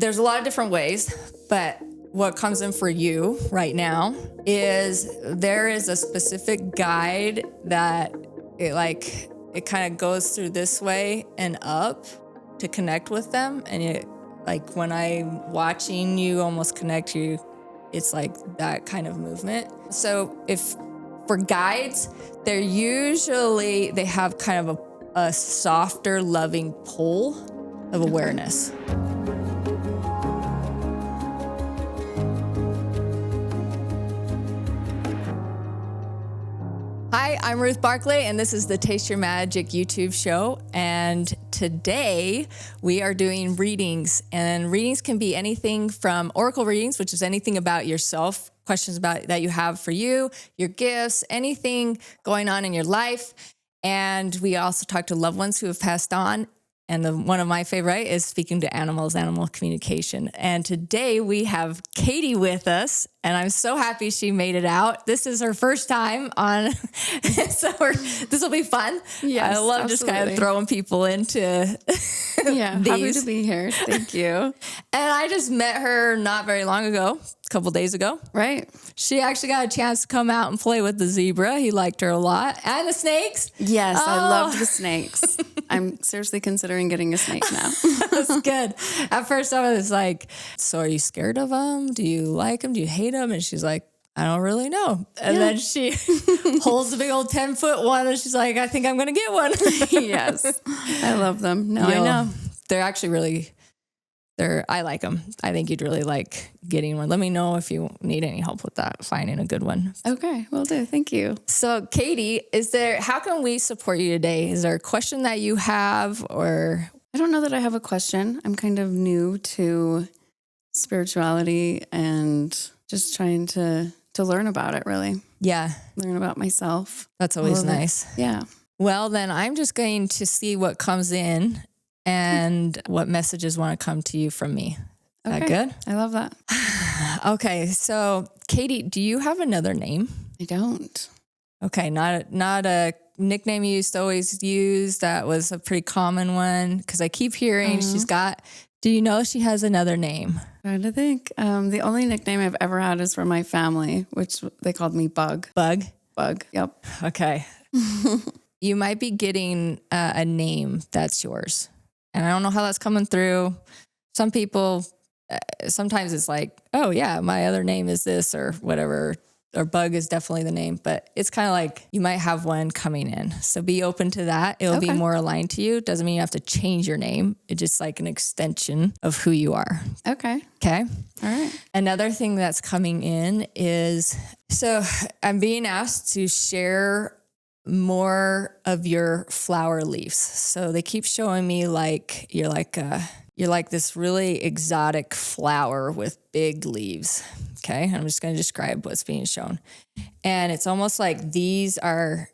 there's a lot of different ways, but what comes in for you right now is there is a specific guide that it kind of goes through this way and up to connect with them. And it, like when I'm watching you almost connect you, it's like that kind of movement. So if for guides, they have kind of a softer, loving pull of awareness. Hi, I'm Ruth Barclay, and this is the Taste Your Magic YouTube show. And today we are doing readings, and readings can be anything from oracle readings, which is anything about yourself, questions about that you have for you, your gifts, anything going on in your life. And we also talk to loved ones who have passed on. And one of my favorite is speaking to animals, animal communication. And today we have Katie with us, and I'm so happy she made it out. This is her first time on, so this will be fun. Yes, I love just kind of throwing people into Yeah, happy to be here. Thank you. And I just met her not very long ago, a couple days ago. Right. She actually got a chance to come out and play with the zebra. He liked her a lot. And the snakes. Yes, I loved the snakes. I'm seriously considering getting a snake now. That's good. At first I was like, so are you scared of them? Do you like them? Do you hate them? And she's like, I don't really know. And then she holds the big old 10-foot one and she's like, I think I'm going to get one. Yes. I love them. No, I know. They're actually I like them. I think you'd really like getting one. Let me know if you need any help with that, finding a good one. Okay, will do. Thank you. So Katie, how can we support you today? Is there a question that you have, or? I don't know that I have a question. I'm kind of new to spirituality and just trying to learn about it, really. Yeah. Learn about myself. That's always nice. Yeah. Well, then I'm just going to see what comes in and what messages want to come to you from me. Is that good? I love that. Okay. So Katie, do you have another name? I don't. Okay. Not a nickname you used to always use. That was a pretty common one. Cause I keep hearing do you know she has another name? Trying to think. The only nickname I've ever had is for my family, which they called me Bug. Bug? Bug. Yep. Okay. You might be getting a name that's yours. And I don't know how that's coming through. Some people, sometimes it's like, oh yeah, my other name is this or whatever, or Bug is definitely the name, but it's kind of like you might have one coming in. So be open to that. It'll be more aligned to you. Doesn't mean you have to change your name. It's just like an extension of who you are. Okay. Okay. All right. Another thing that's coming in is, so I'm being asked to share more of your flower leaves. So they keep showing me like you're like this really exotic flower with big leaves. Okay. I'm just going to describe what's being shown. And it's almost like these are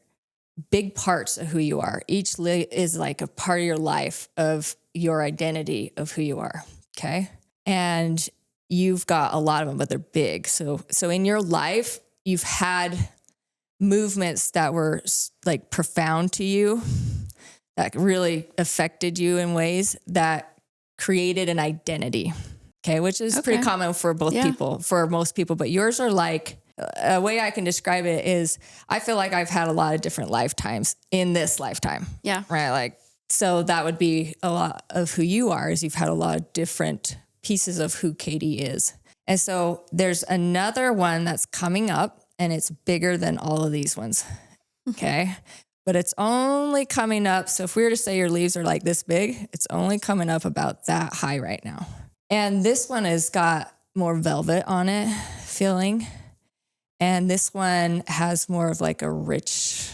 big parts of who you are. Each is like a part of your life, of your identity of who you are. Okay. And you've got a lot of them, but they're big. So in your life, you've had movements that were like profound to you, that really affected you in ways that created an identity. Okay. Which is pretty common for most people, but yours are like, a way I can describe it is I feel like I've had a lot of different lifetimes in this lifetime. Yeah. Right. Like, so that would be a lot of who you are, is you've had a lot of different pieces of who Katie is. And so there's another one that's coming up, and it's bigger than all of these ones. Okay. But it's only coming up. So if we were to say your leaves are like this big, it's only coming up about that high right now. And this one has got more velvet on it feeling. And this one has more of like a rich,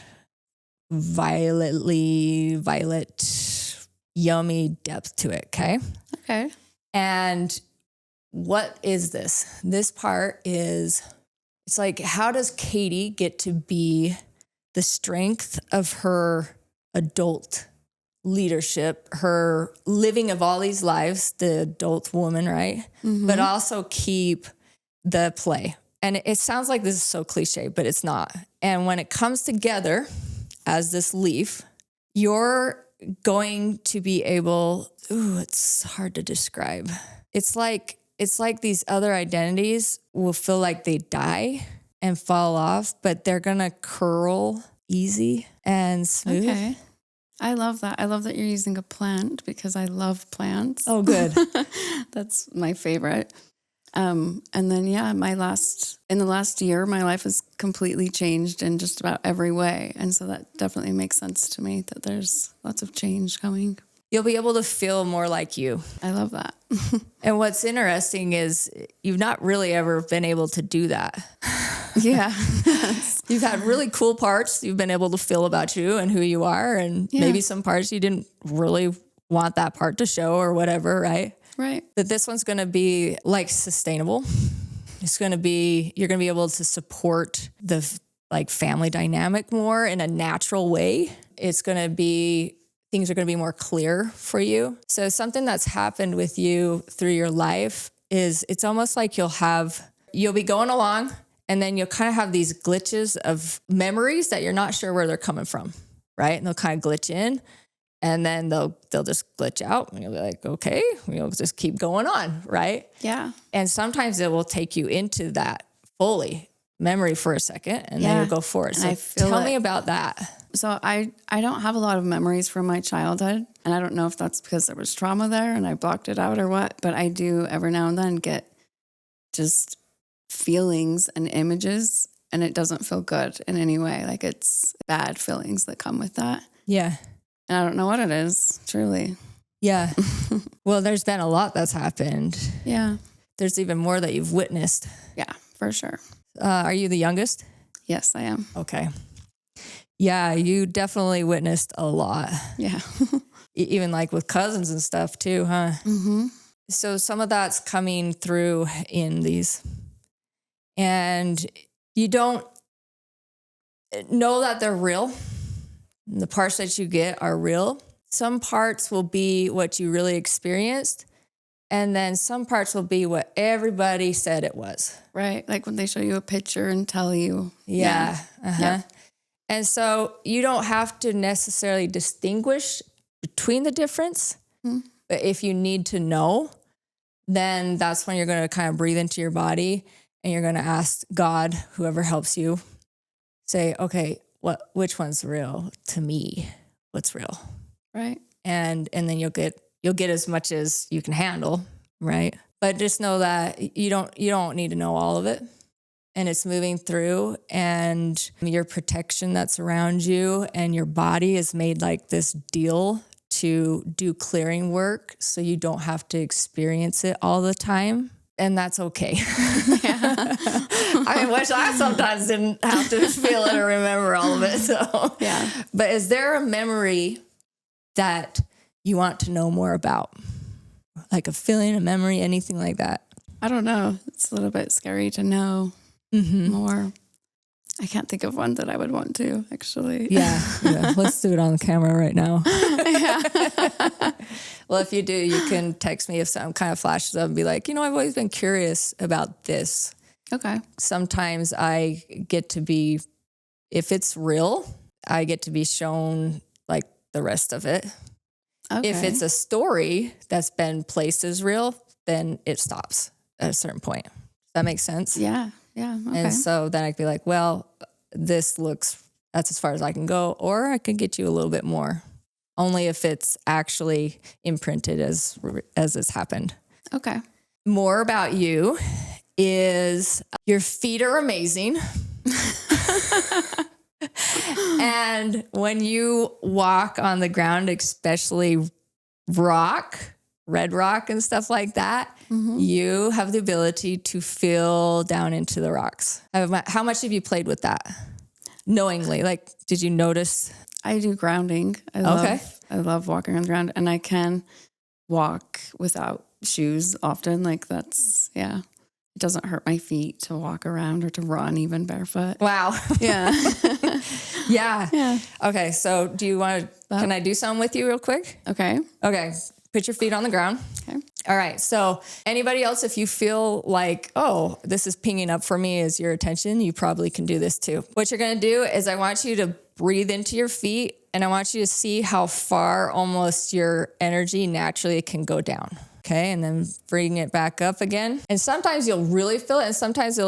violet, yummy depth to it. Okay. Okay. And what is this? This part is, it's like, how does Katie get to be the strength of her adult leadership, her living of all these lives, the adult woman, right? Mm-hmm. But also keep the play. And it sounds like this is so cliche, but it's not. And when it comes together as this leaf, you're going to be able, it's hard to describe. it's like these other identities will feel like they die and fall off, but they're going to curl easy and smooth. Okay. I love that. I love that you're using a plant because I love plants. Oh, good. That's my favorite. And then, yeah, in the last year, my life has completely changed in just about every way. And so that definitely makes sense to me that there's lots of change coming. You'll be able to feel more like you. I love that. And what's interesting is you've not really ever been able to do that. Yeah. You've had really cool parts you've been able to feel about you and who you are. And maybe some parts you didn't really want that part to show or whatever, right? Right. That this one's going to be like sustainable. It's going to be, you're going to be able to support the like family dynamic more in a natural way. It's going to be, things are going to be more clear for you. So something that's happened with you through your life is it's almost like you'll be going along and then you'll kind of have these glitches of memories that you're not sure where they're coming from, right? And they'll kind of glitch in. And then they'll just glitch out and you'll be like, okay, we'll just keep going on, right? Yeah. And sometimes it will take you into that fully memory for a second and then you'll go forward. So tell me about that. So I don't have a lot of memories from my childhood. And I don't know if that's because there was trauma there and I blocked it out or what, but I do every now and then get just feelings and images and it doesn't feel good in any way. Like it's bad feelings that come with that. Yeah. And I don't know what it is, truly. Yeah. Well, there's been a lot that's happened. Yeah. There's even more that you've witnessed. Yeah, for sure. Are you the youngest? Yes, I am. Okay. Yeah, you definitely witnessed a lot. Yeah. Even like with cousins and stuff too, huh? Mm-hmm. So some of that's coming through in these. And you don't know that they're real. The parts that you get are real. Some parts will be what you really experienced. And then some parts will be what everybody said it was. Right. Like when they show you a picture and tell you. Yeah. Uh-huh. Yep. And so you don't have to necessarily distinguish between the difference. Mm-hmm. But if you need to know, then that's when you're going to kind of breathe into your body and you're going to ask God, whoever helps you, say, okay, which one's real to me? What's real? Right. And then you'll get as much as you can handle, right? But just know that you don't need to know all of it. And it's moving through and your protection that's around you and your body is made like this deal to do clearing work so you don't have to experience it all the time. And that's okay. Yeah. I mean, which I sometimes didn't have to feel it or remember all of it. So, yeah. But is there a memory that you want to know more about? Like a feeling, a memory, anything like that? I don't know. It's a little bit scary to know more. I can't think of one that I would want to, actually. Yeah. Let's do it on the camera right now. Yeah. Well, if you do, you can text me if something kind of flashes up and be like, I've always been curious about this. Okay. Sometimes I get to be, if it's real, I get to be shown like the rest of it. Okay. If it's a story that's been placed as real, then it stops at a certain point. Does that make sense? Yeah. Yeah. Okay. And so then I'd be like, well, that's as far as I can go, or I can get you a little bit more. Only if it's actually imprinted as it's happened. Okay. More about you is your feet are amazing. And when you walk on the ground, especially red rock and stuff like that, you have the ability to feel down into the rocks. How much have you played with that? Knowingly, like, did you notice? I do grounding. I love walking on the ground, and I can walk without shoes often. Like that's, yeah. It doesn't hurt my feet to walk around or to run even barefoot. Wow. Yeah. Yeah. Yeah. Okay. So do you want to, can I do something with you real quick? Okay. Okay. Put your feet on the ground. Okay. All right. So anybody else, if you feel like, oh, this is pinging up for me as your attention, you probably can do this too. What you're going to do is I want you to breathe into your feet and I want you to see how far almost your energy naturally can go down. Okay. And then bring it back up again. And sometimes you'll really feel it. And sometimes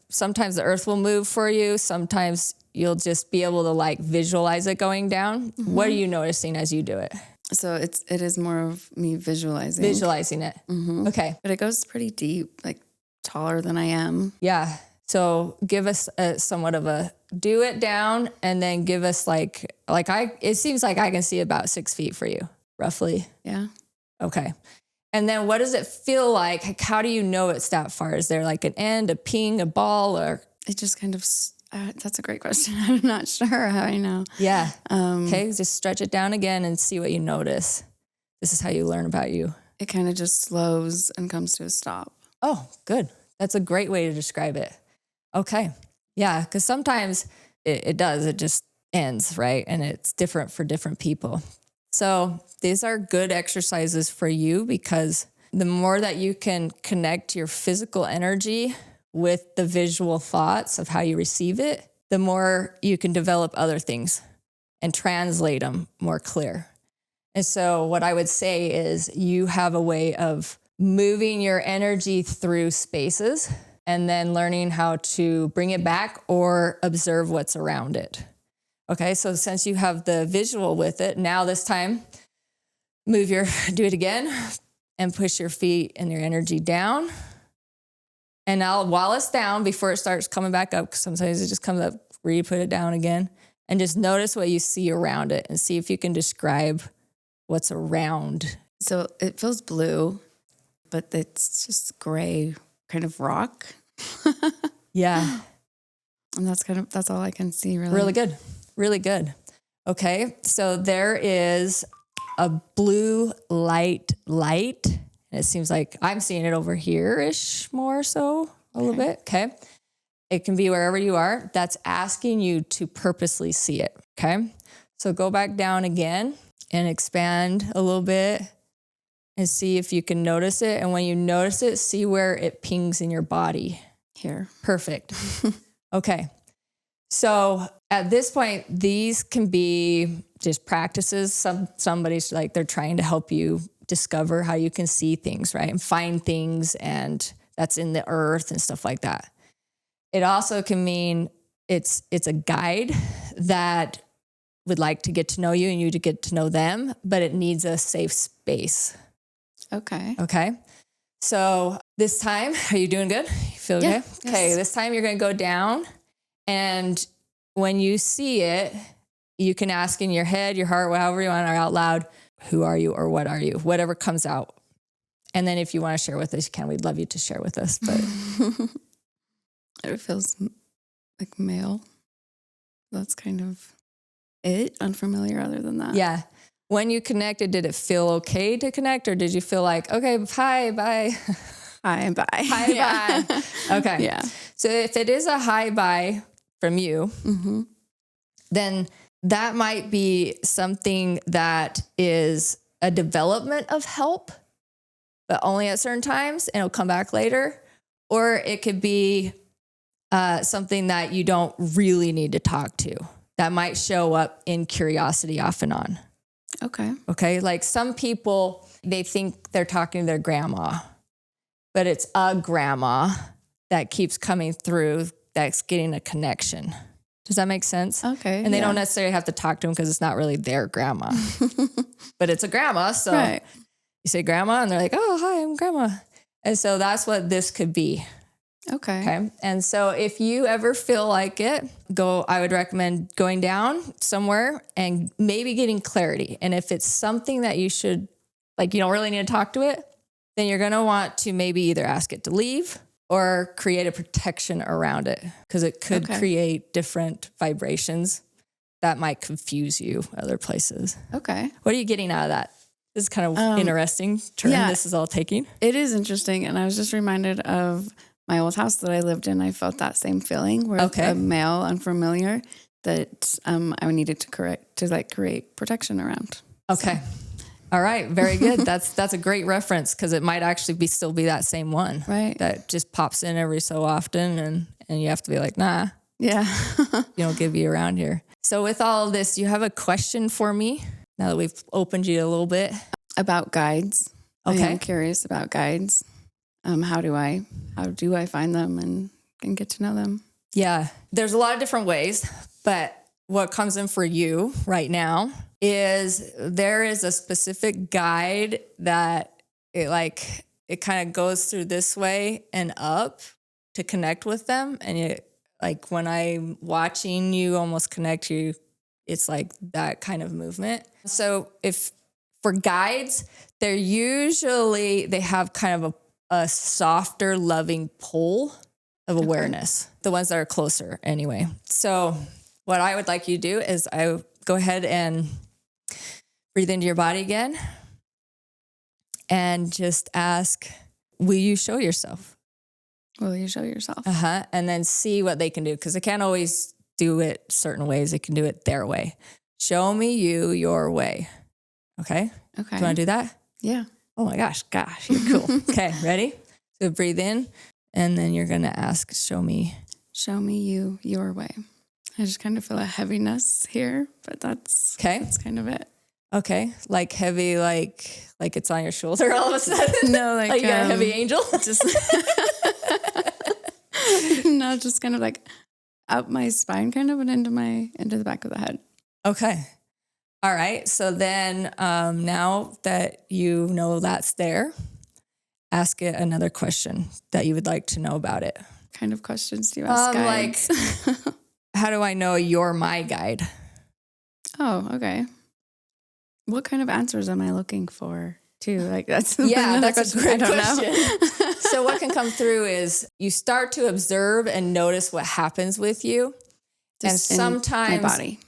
sometimes the earth will move for you. Sometimes you'll just be able to like visualize it going down. Mm-hmm. What are you noticing as you do it? So it is more of me visualizing. Visualizing it. Mm-hmm. Okay. But it goes pretty deep, like taller than I am. Yeah. So give us somewhat of a do it down and then give us it seems like I can see about 6 feet for you, roughly. Yeah. Okay. And then what does it feel like? Like, how do you know it's that far? Is there like an end, a ping, a ball, or? It just kind of, that's a great question. I'm not sure how I know. Yeah. Okay. Just stretch it down again and see what you notice. This is how you learn about you. It kind of just slows and comes to a stop. Oh, good. That's a great way to describe it. Okay. Yeah. Because sometimes it does. It just ends, right? And it's different for different people. So these are good exercises for you because the more that you can connect your physical energy with the visual thoughts of how you receive it, the more you can develop other things and translate them more clear. And so what I would say is you have a way of moving your energy through spaces and then learning how to bring it back or observe what's around it. Okay, so since you have the visual with it, now this time, do it again and push your feet and your energy down. And now while it's down, before it starts coming back up, because sometimes it just comes up, where you put it down again, and just notice what you see around it and see if you can describe what's around. So it feels blue, but it's just gray, kind of rock. Yeah. And that's all I can see, really. Really good. Really good. Okay. So there is a blue light. And it seems like I'm seeing it over here-ish more so a little bit. Okay. It can be wherever you are. That's asking you to purposely see it. Okay. So go back down again and expand a little bit and see if you can notice it. And when you notice it, see where it pings in your body. Here. Perfect. Okay. So at this point, these can be just practices. Somebody's like, they're trying to help you discover how you can see things, right? And find things and that's in the earth and stuff like that. It also can mean it's a guide that would like to get to know you and you to get to know them, but it needs a safe space. Okay. Okay. So this time, are you doing good? You feel okay? Yes. Okay. This time you're going to go down. And when you see it, you can ask in your head, your heart, however you want, or out loud, who are you or what are you? Whatever comes out. And then if you want to share with us, you can. We'd love you to share with us. But it feels like male. That's kind of it. Unfamiliar other than that. Yeah. When you connected, did it feel okay to connect? Or did you feel like, okay, hi, bye. Hi, bye. Hi, Yeah. bye. Okay. Yeah. So if it is a hi, bye from you, Mm-hmm. then that might be something that is a development of help, but only at certain times and it'll come back later. Or it could be something that you don't really need to talk to that might show up in curiosity off and on. Okay. Okay. Like some people, they think they're talking to their grandma, but it's a grandma that keeps coming through that's getting a connection. Does that make sense? Okay. And they don't necessarily have to talk to them because it's not really their grandma, but it's a grandma. So right. You say grandma and they're like, oh, hi, I'm grandma. And so that's what this could be. Okay. Okay. And so if you ever feel like it, I would recommend going down somewhere and maybe getting clarity. And if it's something that you should, like, you don't really need to talk to it, then you're going to want to maybe either ask it to leave or create a protection around it because it could create different vibrations that might confuse you other places. Okay. What are you getting out of that? This is kind of interesting turn this is all taking. It is interesting. And I was just reminded of my old house that I lived in. I felt that same feeling where a male unfamiliar that I needed to create protection around. Okay. All right. Very good. That's a great reference because it might actually still be that same one. Right. That just pops in every so often and you have to be like, nah. Yeah. You don't give you around here. So with all of this, you have a question for me now that we've opened you a little bit? About guides. Okay. I am curious about guides. How do I find them and get to know them? Yeah. There's a lot of different ways, but what comes in for you right now is there is a specific guide that it kind of goes through this way and up to connect with them. And like when I'm watching you almost connect you, it's like that kind of movement. So if for guides, they have kind of a softer, loving pull of awareness, the ones that are closer anyway. So what I would like you to do is I go ahead and breathe into your body again and just ask, will you show yourself? Will you show yourself? And then see what they can do. Because they can't always do it certain ways. They can do it their way. Show me you your way. Okay? Okay. Do you want to do that? Yeah. Oh my gosh, you're cool. Okay, ready? So breathe in, and then you're going to ask, show me you your way. I just kind of feel a heaviness here, but that's kind of it. Okay. Like heavy, like it's on your shoulder all of a sudden? No, like you got a heavy angel? Just no, just kind of like up my spine kind of and into the back of the head. Okay. All right. So then now that you know that's there, ask it another question that you would like to know about it. What kind of questions do you ask guides? Like, how do I know you're my guide? Oh, okay. What kind of answers am I looking for too? Like that's that's a great question. Know. So what can come through is you start to observe and notice what happens with you. Just and sometimes my body.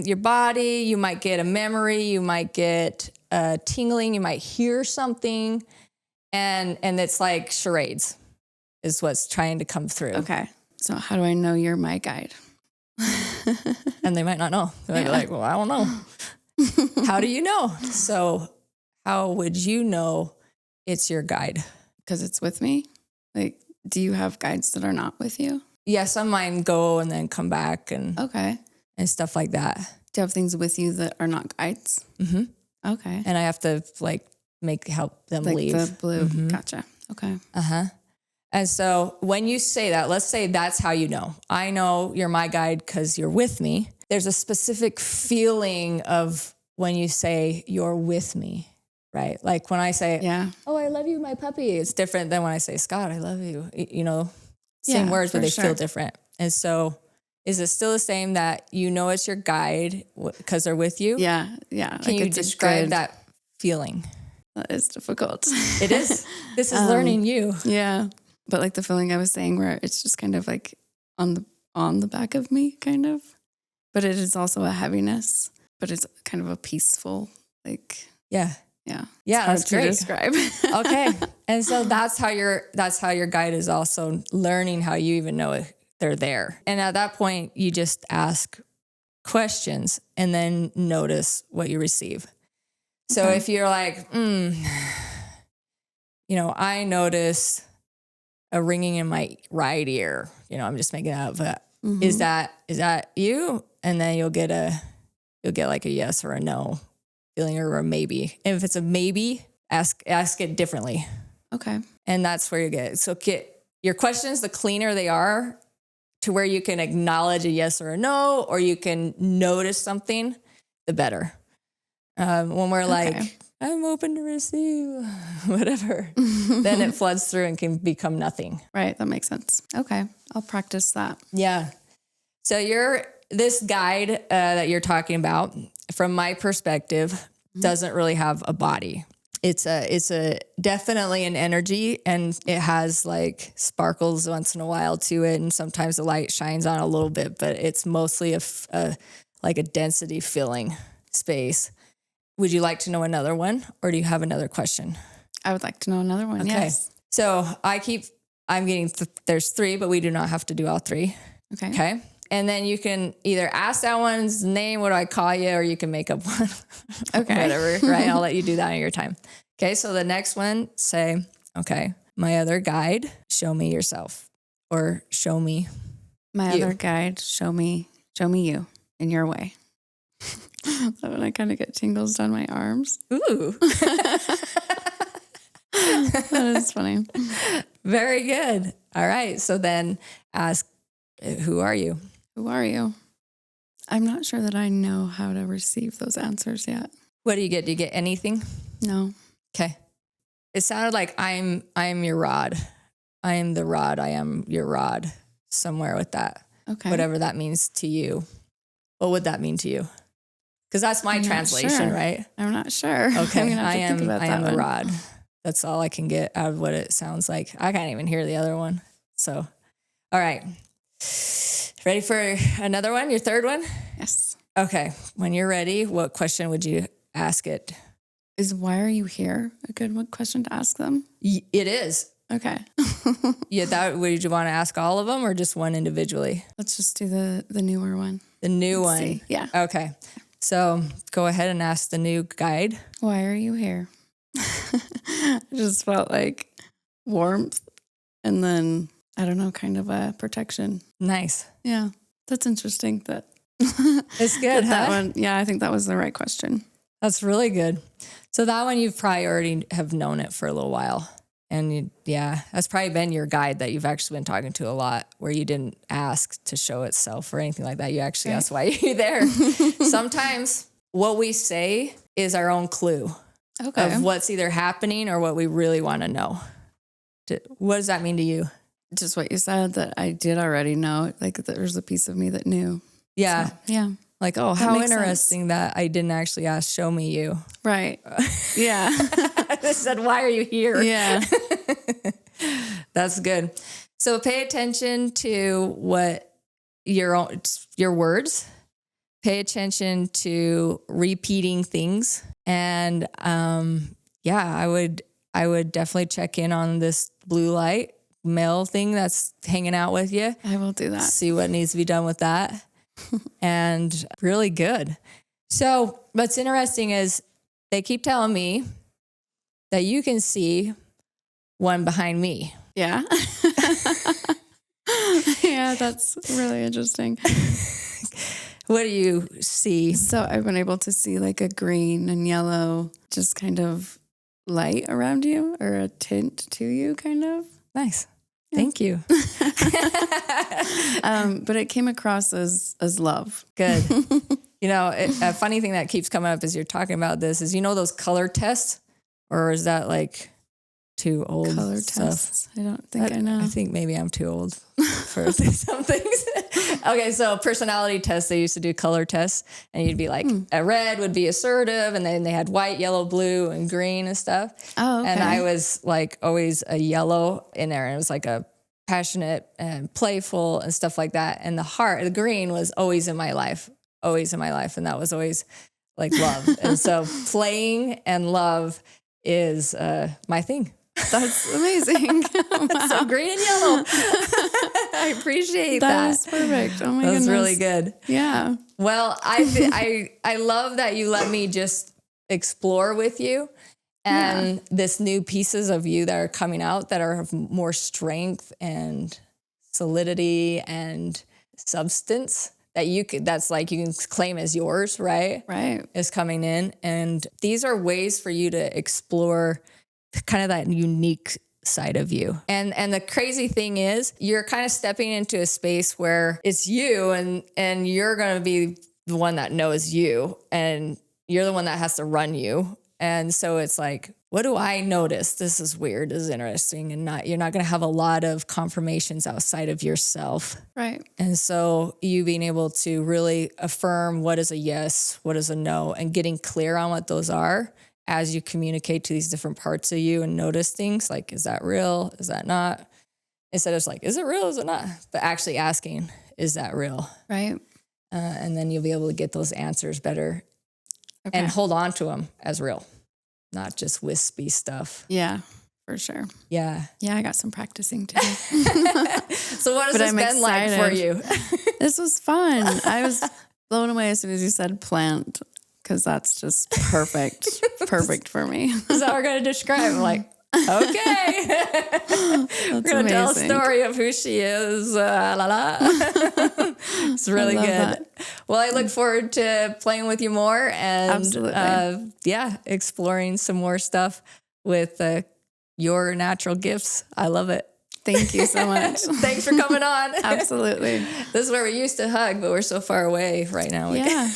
Your body, you might get a memory, you might get a tingling, you might hear something, and it's like charades is what's trying to come through. Okay. So how do I know you're my guide? And they might not know. They might be like, well, I don't know. How do you know? So how would you know it's your guide? Because it's with me. Like, do you have guides that are not with you? Yeah, some mine go and then come back and stuff like that. Do you have things with you that are not guides? Mm-hmm. Okay. And I have to help them like leave. The blue. Mm-hmm. Gotcha. Okay. And so when you say that, let's say that's how you know. I know you're my guide because you're with me. There's a specific feeling of when you say you're with me, right? Like when I say, oh, I love you, my puppy. It's different than when I say, Scott, I love you. Same words, but they feel different. And so is it still the same that you know it's your guide because they're with you? Yeah. Can you describe that feeling? That is difficult. It is. This is learning you. Yeah. But like the feeling I was saying where it's just kind of like on the back of me, kind of. But it is also a heaviness, but it's kind of a peaceful, like. Yeah. Yeah. That's great to describe. Okay. And so that's how your guide is also learning how you even know they're there. And at that point, you just ask questions and then notice what you receive. So if you're like, I notice a ringing in my right ear, I'm just making it up, but is that you? And then you'll get like a yes or a no feeling or a maybe. And if it's a maybe, ask it differently. Okay. And that's where you get. So get your questions, the cleaner they are to where you can acknowledge a yes or a no, or you can notice something, the better. When we're like, I'm open to receive, whatever, then it floods through and can become nothing. Right. That makes sense. Okay. I'll practice that. Yeah. So this guide that you're talking about, from my perspective, doesn't really have a body. It's a definitely an energy, and it has like sparkles once in a while to it, and sometimes the light shines on a little bit, but it's mostly like a density filling space. Would you like to know another one, or do you have another question? I would like to know another one. Okay. Yes. So I'm getting there's 3, but we do not have to do all 3. Okay. And then you can either ask that one's name, what do I call you? Or you can make up one. Okay. Whatever, right? I'll let you do that in your time. Okay. So the next one, say, okay, my other guide, show me yourself, or show me my you. Other guide, show me you in your way. That when I kind of get tingles down my arms. Ooh. That is funny. Very good. All right. So then ask, who are you? Who are you? I'm not sure that I know how to receive those answers yet. What do you get? Do you get anything? No. Okay. It sounded like I am your rod. I am the rod. I am your rod. Somewhere with that. Okay. Whatever that means to you. What would that mean to you? Because that's my I'm not translation, sure. right? I'm not sure. Okay. I'm gonna have to think about I that am the one. rod. That's all I can get out of what it sounds like. I can't even hear the other one. So, all right. Ready for another one? Your third one? Yes. Okay. When you're ready, what question would you ask it? Is why are you here a good question to ask them? It is. Okay. Yeah. Would you want to ask all of them or just one individually? Let's just do the newer one. The new Let's one. see. Yeah. Okay. So go ahead and ask the new guide. Why are you here? I just felt like warmth and then, I don't know, kind of a protection. Nice. Yeah. That's interesting. It's good, that huh? one. Yeah, I think that was the right question. That's really good. So that one you've probably already have known it for a little while. And that's probably been your guide that you've actually been talking to a lot, where you didn't ask to show itself or anything like that. You actually asked why you're there. Sometimes what we say is our own clue of what's either happening or what we really want to know. What does that mean to you? Just what you said, that I did already know. Like there's a piece of me that knew. Yeah. So, yeah. Like, oh, how interesting that I didn't actually ask, show me you. Right. Yeah. They said, why are you here? Yeah. That's good. So pay attention to what your words, pay attention to repeating things. And I would definitely check in on this blue light male thing that's hanging out with you. I will do that. See what needs to be done with that. And really good. So what's interesting is they keep telling me that you can see one behind me. Yeah. Yeah, that's really interesting. What do you see? So I've been able to see like a green and yellow, just kind of light around you, or a tint to you, kind of. Nice. Yeah. Thank you. But it came across as love. Good. A funny thing that keeps coming up as you're talking about this is, those color tests, or is that like too old Color stuff? tests. I don't think I know. I think maybe I'm too old for some things. Okay, so personality tests, they used to do color tests, and you'd be like, a red would be assertive, and then they had white, yellow, blue, and green and stuff. Oh, okay. And I was like always a yellow in there, and it was like a passionate and playful and stuff like that. And the green was always in my life. And that was always like love. And so playing and love is my thing. That's amazing. Wow. So green and yellow. I appreciate that. That was perfect. Oh my goodness. That's really good. Yeah. Well, I love that you let me just explore with you, and this new pieces of you that are coming out that are of more strength and solidity and substance that that's like you can claim as yours, right? Right. Is coming in. And these are ways for you to explore kind of that unique side of you. And the crazy thing is you're kind of stepping into a space where it's you and you're going to be the one that knows you, and you're the one that has to run you. And so it's like, what do I notice? This is weird. This is interesting. And you're not going to have a lot of confirmations outside of yourself. Right. And so you being able to really affirm what is a yes, what is a no, and getting clear on what those are as you communicate to these different parts of you and notice things like, is that real? Is that not? Instead of just like, is it real? Is it not? But actually asking, is that real? Right. And then you'll be able to get those answers better and hold on to them as real, not just wispy stuff. Yeah, for sure. Yeah. Yeah, I got some practicing to do. So what has this been like for you? This was fun. I was blown away as soon as you said plant, because that's just perfect. Perfect for me. Is that what we're going to describe? I'm like, okay. We're going to tell a story of who she is. It's really good. That. Well, I look forward to playing with you more and Absolutely. Exploring some more stuff with your natural gifts. I love it. Thank you so much. Thanks for coming on. Absolutely. This is where we used to hug, but we're so far away right now. Yeah.